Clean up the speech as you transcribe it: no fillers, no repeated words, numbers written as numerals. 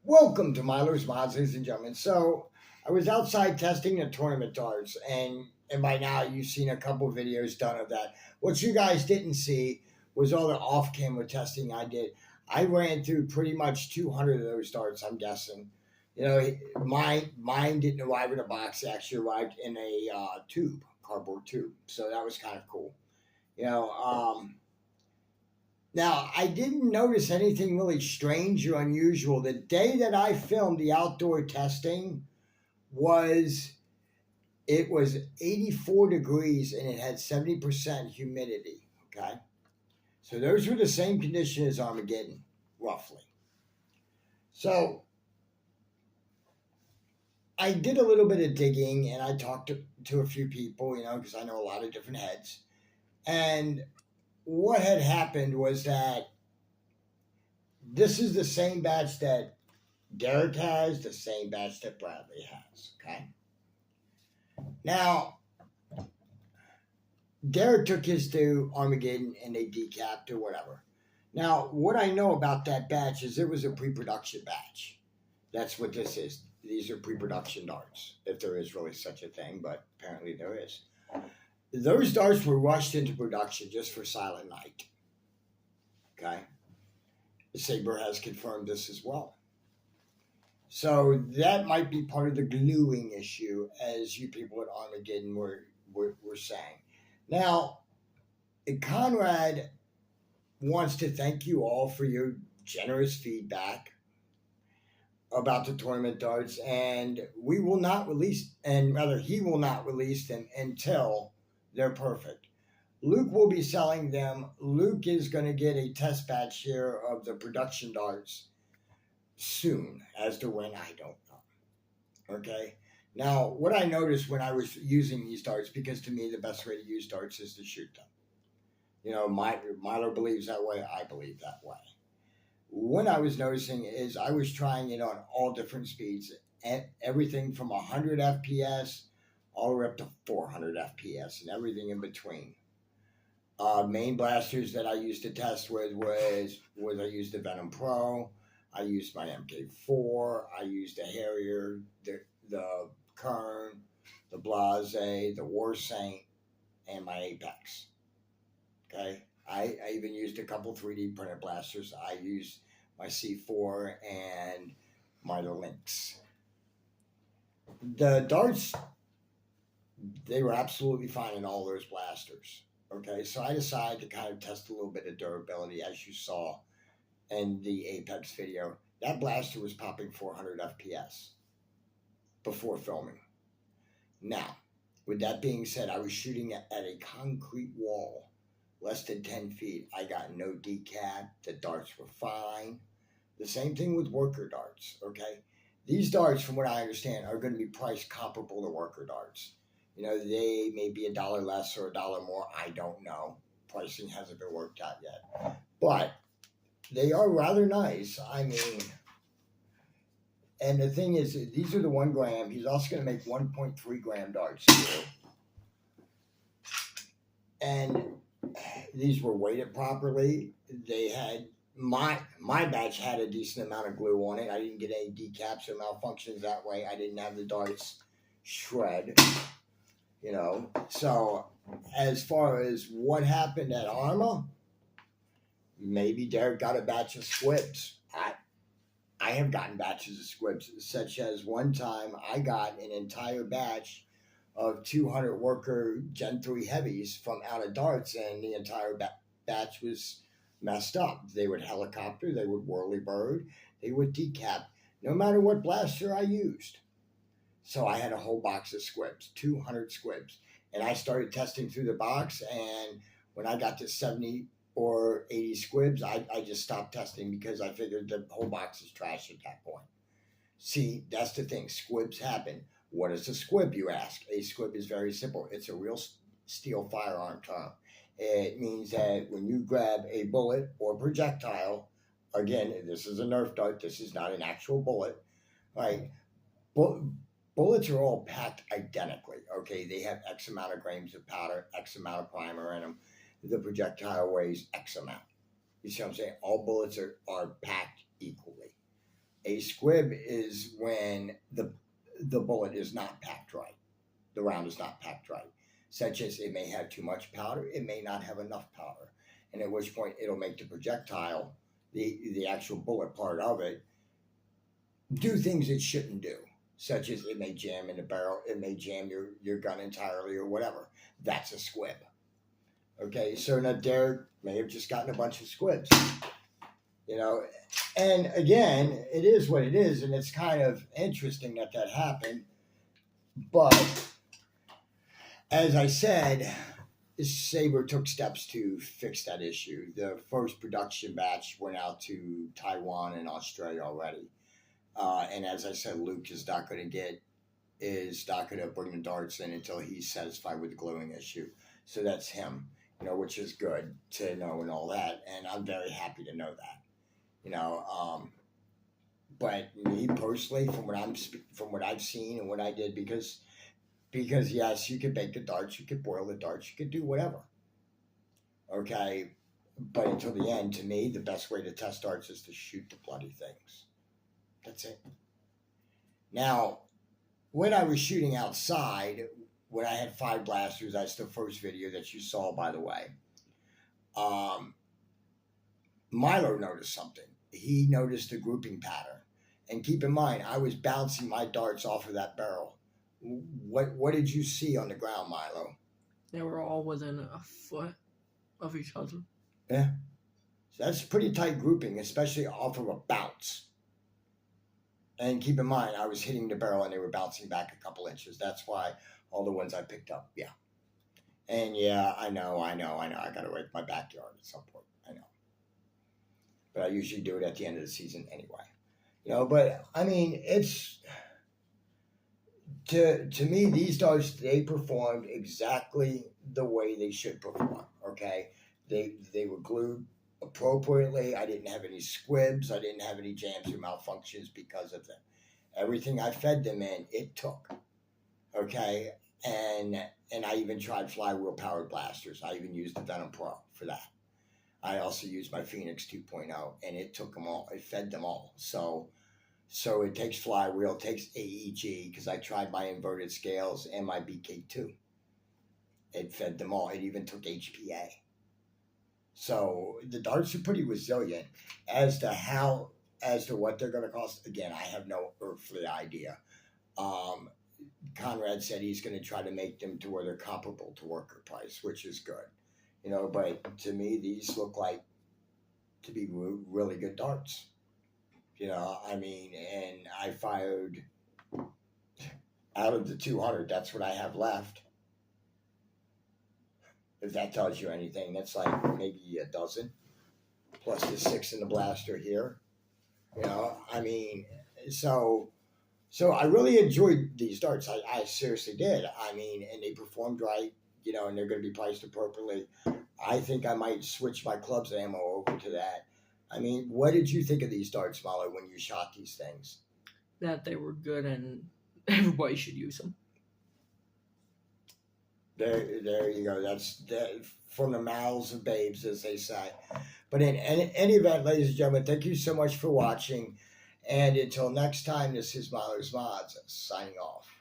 Welcome to Milo's Mods, ladies and gentlemen. So, I was outside testing the tournament darts, and by now you've seen a couple videos done of that. What you guys didn't see was all the off-camera testing I did. I ran through pretty much 200 of those darts. I'm guessing. You know, mine didn't arrive in a box. It actually arrived in a tube, cardboard tube. So that was kind of cool. You know, now, I didn't notice anything really strange or unusual. The day that I filmed the outdoor testing was it was 84 degrees and it had 70% humidity. Okay. So those were the same conditions as Armageddon, roughly. So I did a little bit of digging and I talked to a few people, because I know a lot of different heads. And what had happened was that this is the same batch that Derek has, the same batch that Bradley has. Okay. Now, Derek took his to Armageddon and they decapped or whatever. Now, what I know about that batch is it was a pre-production batch. That's what this is. These are pre-production darts, if there is really such a thing, but apparently there is. Those darts were rushed into production just for Silent Night. Okay. Sabre has confirmed this as well. So that might be part of the gluing issue, as you people at Armageddon were saying. Now, Conrad wants to thank you all for your generous feedback about the tournament darts, and we will not release, and rather he will not release them until they're perfect. Luke will be selling them. Luke is going to get a test batch here of the production darts soon. As to when, I don't know. Okay. Now, what I noticed when I was using these darts, because to me the best way to use darts is to shoot them. Milo believes that way. I believe that way. What I was noticing is I was trying it on all different speeds, everything from 100 FPS all the way up to 400 FPS and everything in between. Main blasters that I used to test with was I used the Venom Pro, I used my MK4, I used the Harrier, the Kern, the Blase, the War Saint, and my Apex. Okay, I even used a couple 3D printed blasters. I used my C4 and my Lynx. The darts, they were absolutely fine in all those blasters. Okay, so I decided to kind of test a little bit of durability, as you saw in the Apex video. That blaster was popping 400 FPS before filming. Now, with that being said, I was shooting at a concrete wall, less than 10 feet. I got no decap. The darts were fine. The same thing with worker darts, okay? These darts, from what I understand, are going to be priced comparable to worker darts. They may be $1 less or $1 more. I don't know. Pricing hasn't been worked out yet. But they are rather nice. I mean, and the thing is, these are the 1 gram. He's also going to make 1.3 gram darts too. And these were weighted properly. They had, my batch had a decent amount of glue on it. I didn't get any decaps or malfunctions that way. I didn't have the darts shred. So as far as what happened at Arma, maybe Derek got a batch of squibs. I have gotten batches of squibs, such as one time I got an entire batch of 200 worker Gen 3 heavies from out of darts, and the entire batch was messed up. They would helicopter, they would whirly bird, they would decap, no matter what blaster I used. So I had a whole box of squibs, 200 squibs. And I started testing through the box, and when I got to 70 or 80 squibs, I just stopped testing because I figured the whole box is trash at that point. See, that's the thing. Squibs happen. What is a squib, you ask? A squib is very simple. It's a real steel firearm term. It means that when you grab a bullet or projectile, again, this is a Nerf dart. This is not an actual bullet, right? Bullets are all packed identically, okay? They have X amount of grams of powder, X amount of primer in them. The projectile weighs X amount. You see what I'm saying? All bullets are packed equally. A squib is when the bullet is not packed right. The round is not packed right, such as it may have too much powder, it may not have enough powder, and at which point it'll make the projectile, the actual bullet part of it, do things it shouldn't do, such as it may jam in the barrel, it may jam your gun entirely or whatever. That's a squib. Okay, so now Derek may have just gotten a bunch of squibs, you know. And again, it is what it is, and it's kind of interesting that happened. But as I said, Sabre took steps to fix that issue. The first production batch went out to Taiwan and Australia already. And as I said, Luke is not going to bring the darts in until he's satisfied with the gluing issue. So that's him, you know, which is good to know and all that. And I'm very happy to know that, you know. But me personally, from what I've seen and what I did, because yes, you could bake the darts, you could boil the darts, you could do whatever. Okay, but until the end, to me, the best way to test darts is to shoot the bloody things. That's it. Now, when I was shooting outside, when I had 5 blasters, that's the first video that you saw, by the way. Milo noticed something. He noticed the grouping pattern. And keep in mind, I was bouncing my darts off of that barrel. What did you see on the ground, Milo? They were all within a foot of each other. Yeah. So that's pretty tight grouping, especially off of a bounce. And keep in mind, I was hitting the barrel and they were bouncing back a couple inches. That's why all the ones I picked up, yeah. And yeah, I know. I got to rake my backyard at some point. I know. But I usually do it at the end of the season anyway. You know, but I mean, it's... To me, these darts, they performed exactly the way they should perform, okay? They were glued appropriately. I didn't have any squibs. I didn't have any jams or malfunctions because of them. Everything I fed them in, it took, okay? And I even tried flywheel-powered blasters. I even used the Venom Pro for that. I also used my Phoenix 2.0, and it took them all. It fed them all. So it takes flywheel, it takes AEG, because I tried my inverted scales and my BK2. It fed them all. It even took HPA. So the darts are pretty resilient. As to what they're going to cost, again, I have no earthly idea. Conrad said he's going to try to make them to where they're comparable to worker price, which is good. You know, but to me, these look like to be really good darts. You know, I mean, and I fired out of the 200. That's what I have left. If that tells you anything, that's like maybe a dozen, plus the 6 in the blaster here. You know, I mean, so I really enjoyed these darts. I seriously did. I mean, and they performed right. You know, and they're going to be priced appropriately. I think I might switch my club's ammo over to that. I mean, what did you think of these darts, Molly, when you shot these things? That they were good and everybody should use them. There you go. That's from the mouths of babes, as they say. But in any event, ladies and gentlemen, thank you so much for watching. And until next time, this is Miller's Mods signing off.